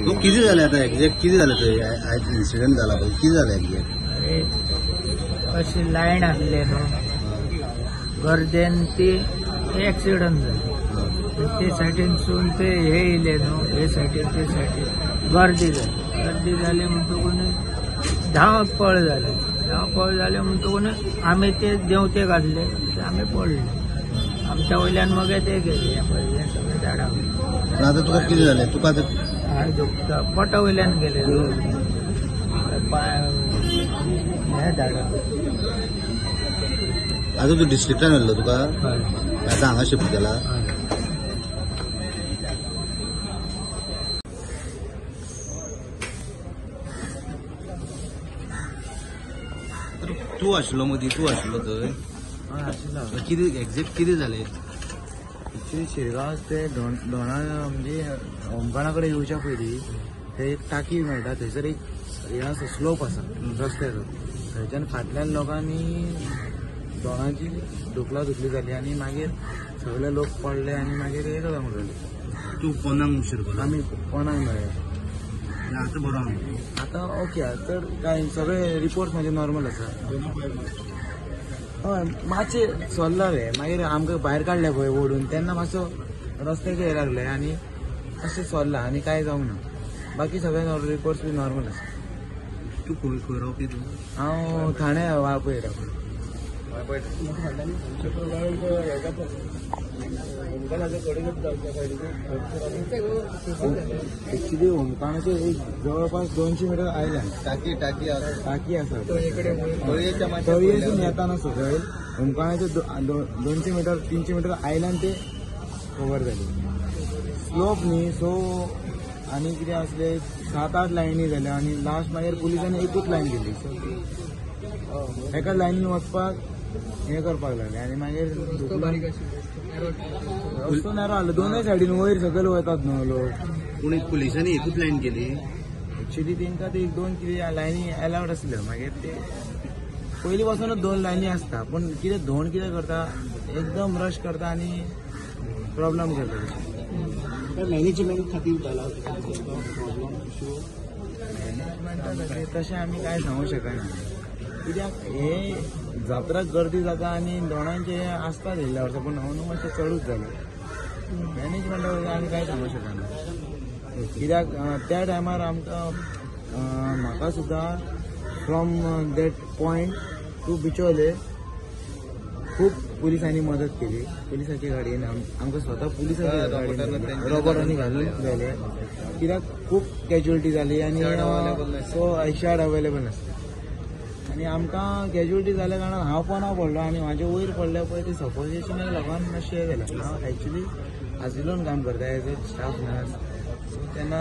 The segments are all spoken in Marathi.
तो किती झाले आता एक्झॅक्ट किती झालं तो इन्सिडेंट झाला किती झालं एक्झॅक्ट? अरे अशी लाईन आसले न्हू गर्देन ती एक्सिडंट जाली. ते सायडीनसून ते हे येयले न्हू हे सायडीन ते सायडीन गर्दी जाली म्हणटकूच धांवपळ जाले म्हणटकूच आमी ते देंवते घातले आमी पडले. आमच्या वयल्यान मग ते गेले पडले सगळे झाडां. पण आता तुका किती झाले? तुका हात दुखता पोटा वयल्यान गेले पाय हे झाडां. आता तू डिस्ट्रिक्टान व्हेल्लो तुका आता हांगा शिफ्ट केला? तू आशिल्लो मदीं तू आशिल्लो थंय? कितें एक्झॅक्ट कितें जालें? एक्चुली शिरगांव ते दोणा म्हणजे ओमकाणा कडेन येवच्या पयलीं थंय एक टाकी मेळटा थंयसर एक हे आसा स्लोप आसा रस्त्याचो. थंयच्यान फाटल्यान लोकांनी दोणांची दुखली जाली आनी मागीर सगळे लोक पडले आनी मागीर हे जावंक लागले. तू कोणाक शिरकलो? आमी कोणाक मेळ्ळे. आता बरो आता ओके तर काय सगळे रिपोर्ट म्हणजे नॉर्मल आसा. हय मातशे चल्ला रे मागीर आमकां भायर काडले पळय ओडून तेन्ना मातसो रस्त्याचेर हे लागले आनी अशें चल्ला आनी कांय जावंक ना. बाकी सगळे रिपोर्ट्स बी नॉर्मल आसा. तू खंय रावपी तू? हांव ठाणे वाळपय रावता. एक्चुली ओमकाणाचे एक जवळपास 200 मीटर आयलँड टाकी आसा तळयेसून येताना सकयल ओमकाणाचे 200 मीटर 300 मीटर आयलँड ते कवर जाले. स्लोप न्ही सो आनी कितें आसले 7-8 लायनी जाल्या आनी लास्ट मागीर पुलिसांनी एकूच लायन दिली. सो एका लायनीन वचपाक हे करपाक लागले आनी मागीर रस्तो नॅरो आसलो दोनूय सायडीन वयर सकयल वतात न्हू लोक. पूण पुलिसांनी एकूच लायन केली? एक्चुली तेंकां ते 1-2 कितें लायनी अलावड आसल्यो मागीर ते पयलीं पासूनच 2 लायनी आसता पूण कितें धोंड कितें करता एकदम रश करता आनी प्रॉब्लेम करता. मॅनेजमेंट खातीर जाला मॅनेजमेंटा तशें आमी कांय सांगूं शकना कित्याक हे जात्राक गर्दी जाता आनी दोणांचे आसता दिल्ल्या वर्सा पूण हांव न्हू मातशें चडूच जालें. मॅनेजमेंटा वयल्यान आमी कांय सांगूं शकना कित्याक त्या टायमार आमकां म्हाका सुद्दां फ्रॉम दॅट पॉयंट टू बिचोले खूब पुलिसांनी मदत केली. पुलिसाची गाडयेन आमकां स्वता पुलिसाची गाडयेन रॉबरांनी घालून गेले कित्याक खूब कॅज्युअलिटी जाली आनी सो आयशार्ड अवेलेबल नासता आनी आमकां कॅज्युअलिटी जाल्या कारणान हांव पोंदा पडलो आनी म्हाजे वयर पडले पळय ते सफोकेशनाक लागून मातशें हें जालें. हांव एक्चुली आजिलोन काम करता as a staff nurse. So तेन्ना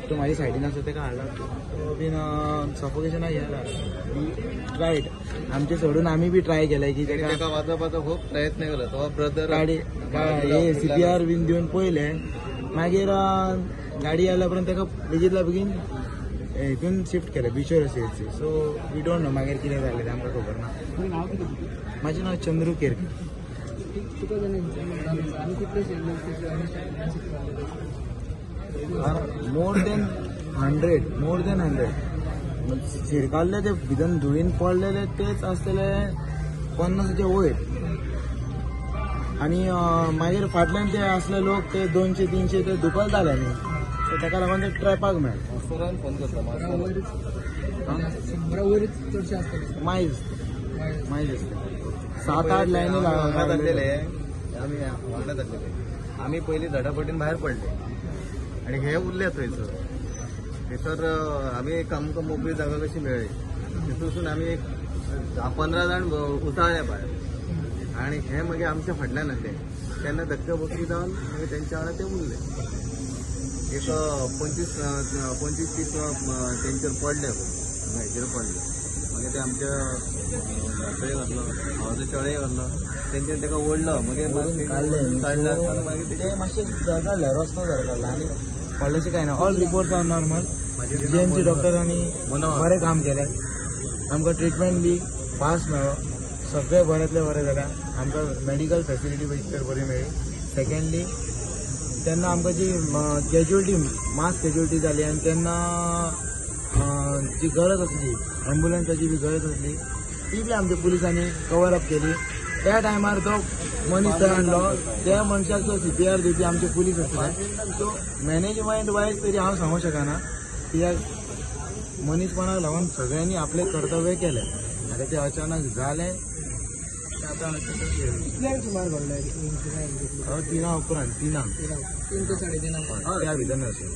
तो म्हाज्या सायडीन आसा तेका हाडला तो बीन सफोकेशनाक हें जालें. ट्रायड आमचे सोडून आमी बी ट्राय केले की तेका वाजोवपाचो खूब प्रयत्न केलो. तो ब्रदर गाडी हे CPR बीन दिवन पळयले मागीर गाडी आयल्या पर्यंत तेका बेगीतल्या बेगीन हितून शिफ्ट केलें बिचोर CHC. So we don't know मागीर कितें जालें तें आमकां खबर ना. म्हाजें नांव चंद्रू केरकर. मोर देन 100 शिरकाल्ले ते भितन धुळीन पडलेले तेच आसलेले 50च्या वयर आनी मागीर फाटल्यान ते आसले लोक ते 200-300 ते दुखल जाले न्ही सो ताका लागून ते ट्रॅपाक मेळ्ळे. मायज आसले 7-8 लायनी जाल्लेले. आमी पयलीं धडापटीन भायर पडले आनी हे उरले थंयसर. थंयसर आमी आमकां मोकळी जागा कशी मेळ्ळी तितूंतसून आमी एक 10-15 जाण उताळ्ळे भायर आनी हे मागीर आमच्या फाटल्यान आसले. तेन्ना धक्का बक्की जावन मागीर तेंच्या वांगडा ते उरले. एक 25-30 तेंचेर पडले हाचेर पडले. मागीर ते आमच्या भाचोय घातलो हांवाचो चळय घातलो तेंच्यान तेका ओडलो मागीर काडले आसतना मागीर ते मातशें जाले रस्तो जालो आनी पडलेशें कांय ना. All reports are normal. GMC डॉक्टरांनी बरें काम केलें. आमकां ट्रिटमेंट बी फास्ट मेळ्ळो. सगळें बऱ्यांतलें बरें जालें. आमकां मेडिकल फॅसिलिटी तर बरी मेळ्ळी. सेकंडली तेन्ना आमकां जी कॅज्युअलिटी मास कॅज्युअलिटी जाली आनी तेन्ना जी गरज असली ॲम्ब्युलन्साची बी गरज असली ती बी आमच्या पुलिसांनी कवर अप केली. त्या टायमार तो मनीस थंय हाडलो, त्या मनशाक तो CPR दिवपी आमचे पुलीस आसले. सो मॅनेजमेंट वायज तरी हांव सांगूंक शकना, कित्याक मनीसपणाक लागून सगळ्यांनी आपले कर्तव्य केले. आतां ते अचानक जालें तें आतां सुमार घडलं तिना उपरांत तिना तीन ते 3:30 त्या भितर अशें.